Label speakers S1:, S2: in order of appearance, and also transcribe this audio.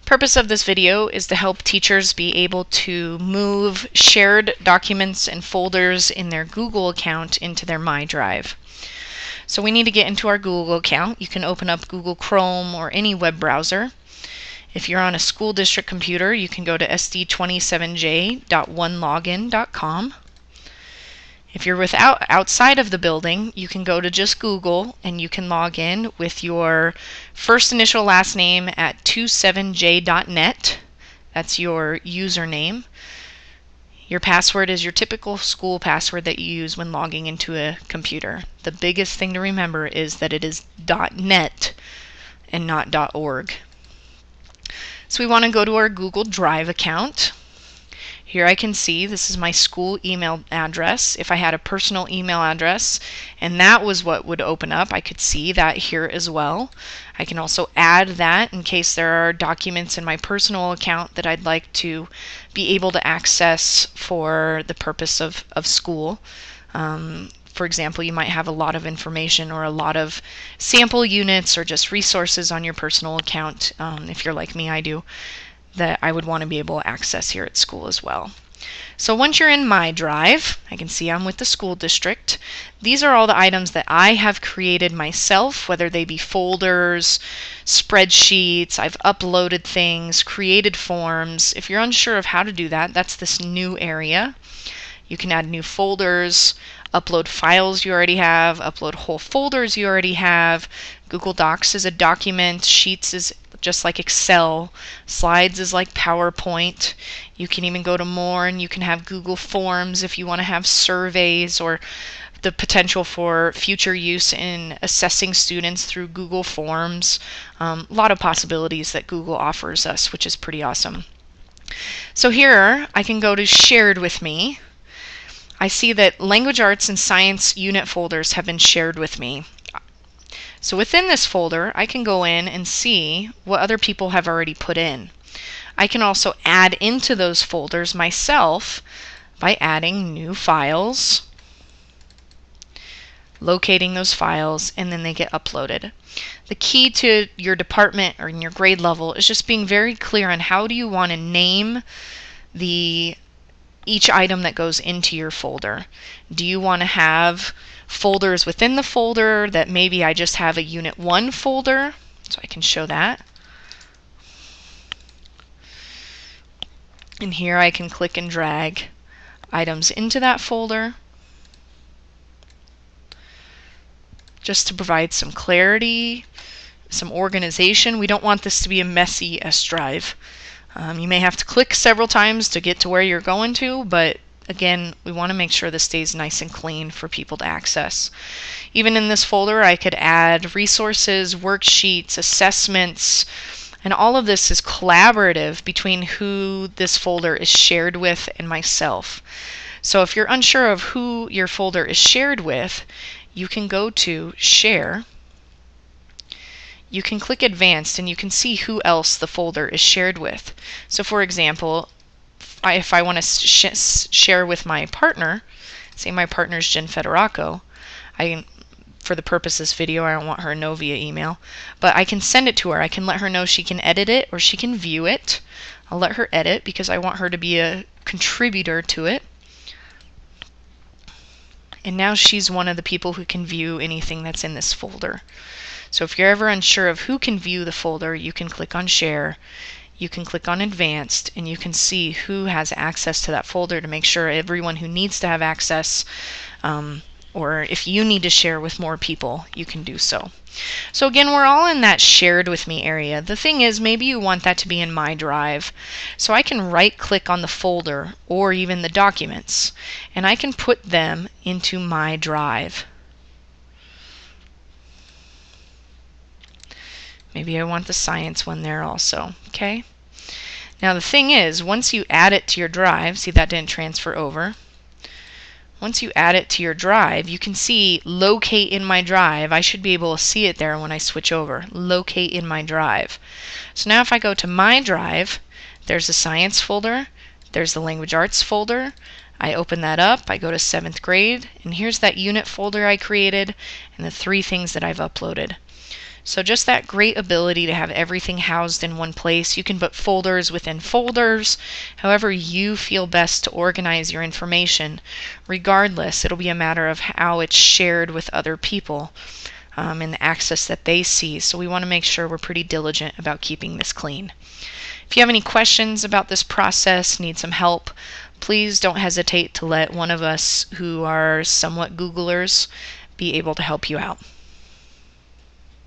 S1: Purpose of this video is to help teachers be able to move shared documents and folders in their Google account into their My Drive. So we need to get into our Google account. You can open up Google Chrome or any web browser. If you're on a school district computer, you can go to sd27j.onelogin.com. If you're outside of the building, you can go to just Google and you can log in with your first initial last name at 27j.net. That's your username. Your password is your typical school password that you use when logging into a computer. The biggest thing to remember is that it is .net and not .org. So we want to go to our Google Drive account. Here I can see this is my school email address. If I had a personal email address and that was what would open up, I could see that here as well. I can also add that in case there are documents in my personal account that I'd like to be able to access for the purpose of school. For example, you might have a lot of information or a lot of sample units or just resources on your personal account. If you're like me, I do, that I would want to be able to access here at school as well. So once you're in My Drive, I can see I'm with the school district. These are all the items that I have created myself, whether they be folders, spreadsheets, I've uploaded things, created forms. If you're unsure of how to do that, that's this new area. You can add new folders, upload files you already have, upload whole folders you already have. Google Docs is a document, Sheets is just like Excel, Slides is like PowerPoint. You can even go to more and you can have Google Forms if you want to have surveys or the potential for future use in assessing students through Google Forms. A lot of possibilities that Google offers us, which is pretty awesome. So here I can go to Shared with Me. I see that Language Arts and Science unit folders have been shared with me. So within this folder, I can go in and see what other people have already put in. I can also add into those folders myself by adding new files, locating those files, and then they get uploaded. The key to your department or in your grade level is just being very clear on how do you want to name each item that goes into your folder. Do you want to have folders within the folder that maybe I just have a Unit 1 folder? So I can show that. And here I can click and drag items into that folder just to provide some clarity, some organization. We don't want this to be a messy S drive. You may have to click several times to get to where you're going to, but again, we want to make sure this stays nice and clean for people to access. Even in this folder, I could add resources, worksheets, assessments, and all of this is collaborative between who this folder is shared with and myself. So if you're unsure of who your folder is shared with, you can go to Share. You can click Advanced and you can see who else the folder is shared with. So for example, if I want to share with my partner, say my partner is Jen Federaco, for the purpose of this video, I don't want her to know via email, but I can send it to her. I can let her know she can edit it or she can view it. I'll let her edit because I want her to be a contributor to it. And now she's one of the people who can view anything that's in this folder. So if you're ever unsure of who can view the folder, you can click on Share, you can click on Advanced, and you can see who has access to that folder to make sure everyone who needs to have access, or if you need to share with more people, you can do so. So again, we're all in that Shared with Me area. The thing is, maybe you want that to be in My Drive. So I can right-click on the folder or even the documents, and I can put them into My Drive. Maybe I want the science one there also, okay? Now the thing is, once you add it to your drive, see that didn't transfer over. Once you add it to your drive, you can see Locate in My Drive. I should be able to see it there when I switch over. Locate in My Drive. So now if I go to My Drive, there's the science folder, there's the language arts folder. I open that up, I go to 7th grade, and here's that unit folder I created and the 3 things that I've uploaded. So just that great ability to have everything housed in one place. You can put folders within folders, however you feel best to organize your information. Regardless, it'll be a matter of how it's shared with other people and the access that they see. So we want to make sure we're pretty diligent about keeping this clean. If you have any questions about this process, need some help, please don't hesitate to let one of us who are somewhat Googlers be able to help you out.